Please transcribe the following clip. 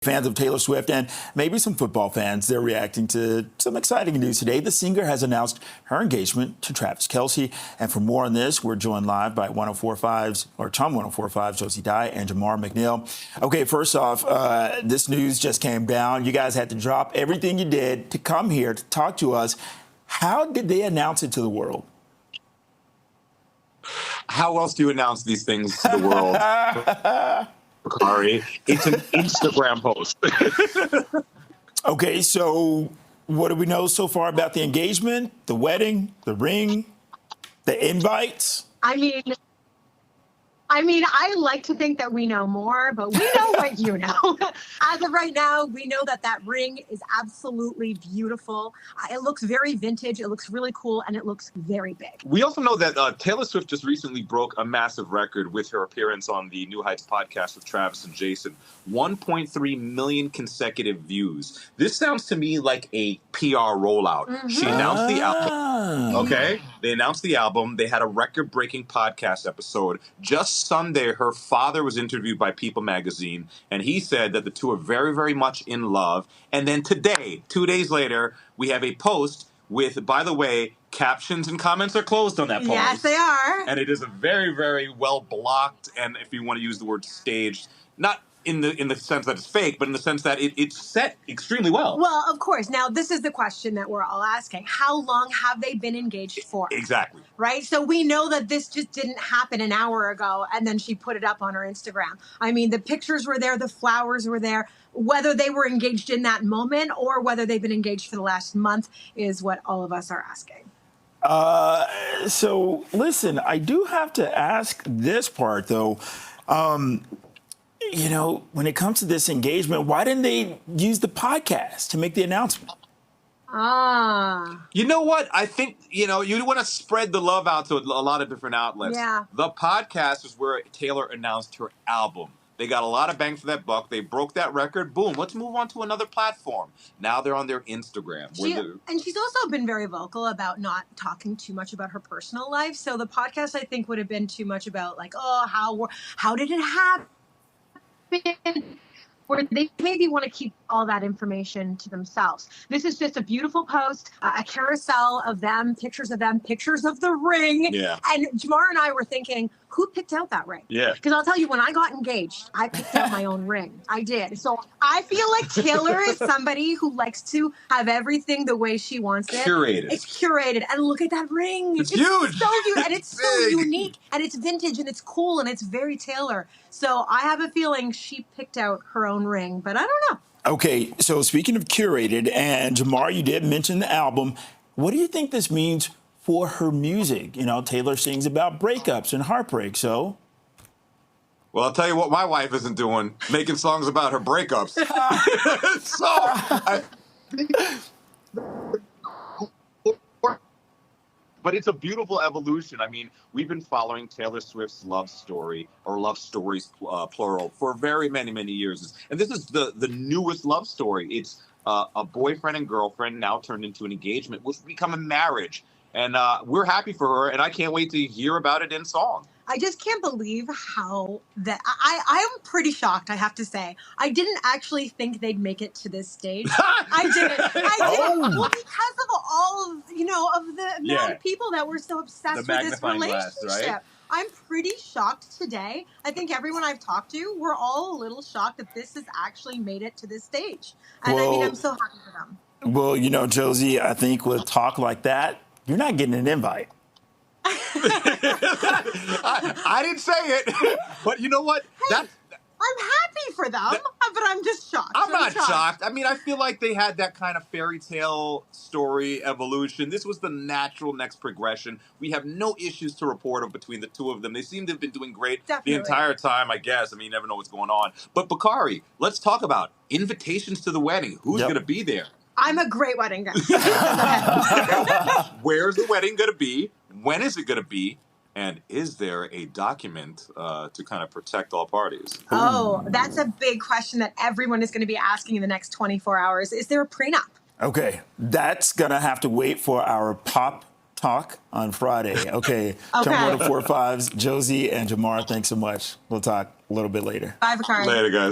Fans of Taylor Swift and maybe some football fans, they're reacting to some exciting news today. The singer has announced her engagement to Travis Kelce. And for more on this, we're joined live by CHUM 104.5's Josie and Jamar McNeil. Okay, first off, this news just came down. You guys had to drop everything you did to come here to talk to us. How did they announce it to the world? How else do you announce these things to the world? Bakari, it's an Instagram post. Okay, so what do we know so far about the engagement, the wedding, the ring, the invites? I mean, I like to think that we know more, but we know what you know. As of right now, we know that that ring is absolutely beautiful. It looks very vintage. It looks really cool, and it looks very big. We also know that Taylor Swift just recently broke a massive record with her appearance on the New Heights podcast with Travis and Jason. 1.3 million consecutive views. This sounds to me like a PR rollout. Mm-hmm. She announced the album. Okay? They announced the album. They had a record-breaking podcast episode. Just Sunday, her father was interviewed by People magazine, and he said that the two are very, very much in love. And then today, 2 days later, we have a post with, by the way, captions and comments are closed on that post. Yes, they are. And it is a very, very well blocked, and if you want to use the word staged, not in the sense that it's fake, but in the sense that it's set extremely well. Well, of course. Now, this is the question that we're all asking. How long have they been engaged for? Exactly. Right? So we know that this just didn't happen an hour ago, and then she put it up on her Instagram. I mean, the pictures were there, the flowers were there. Whether they were engaged in that moment or whether they've been engaged for the last month is what all of us are asking. So, listen, I do have to ask this part, though. You know, when it comes to this engagement, why didn't they use the podcast to make the announcement? You know what? I think, you want to spread the love out to a lot of different outlets. Yeah. The podcast is where Taylor announced her album. They got a lot of bang for that buck. They broke that record. Boom. Let's move on to another platform. Now they're on their Instagram. And she's also been very vocal about not talking too much about her personal life. So the podcast, I think, would have been too much about, like, how did it happen? Where they maybe want to keep all that information to themselves. This is just a beautiful post, a carousel of them, pictures of the ring. Yeah. And Jamar and I were thinking, who picked out that ring? Yeah. Because I'll tell you, when I got engaged, I picked out my own ring. I did. So I feel like Taylor is somebody who likes to have everything the way she wants it. Curated. It's curated. And look at that ring. It's huge. So huge. And it's so unique. And it's vintage. And it's cool. And it's very Taylor. So I have a feeling she picked out her own ring. But I don't know. Okay, so speaking of curated, and Jamar, you did mention the album. What do you think this means for her music? You know, Taylor sings about breakups and heartbreak, so... Well, I'll tell you what my wife isn't doing, making songs about her breakups. But it's a beautiful evolution. I mean, we've been following Taylor Swift's love story, or love stories, plural, for very many, many years. And this is the newest love story. It's a boyfriend and girlfriend now turned into an engagement, which will become a marriage. And we're happy for her, and I can't wait to hear about it in song. I just can't believe how that I am pretty shocked, I have to say. I didn't actually think they'd make it to this stage. I didn't. Well, because of all of, of the amount of people that were so obsessed with this relationship. Glass, right? I'm pretty shocked today. I think everyone I've talked to, we're all a little shocked that this has actually made it to this stage. And I'm so happy for them. Well, Josie, I think with talk like that, you're not getting an invite. I didn't say it, but you know what? Hey, I'm happy for them, but I'm just shocked. I'm not shocked. I mean, I feel like they had that kind of fairy tale story evolution. This was the natural next progression. We have no issues to report of between the two of them. They seem to have been doing great the entire time, I guess. I mean, you never know what's going on. But Bakari, let's talk about invitations to the wedding. Who's going to be there? I'm a great wedding guest. Where's the wedding going to be? When is it going to be? And is there a document to kind of protect all parties? Oh, that's a big question that everyone is going to be asking in the next 24 hours. Is there a prenup? Okay, that's going to have to wait for our pop talk on Friday. Okay. CHUM 104.5's Josie and Jamar, thanks so much. We'll talk a little bit later. Bye, Bakari. Later, guys.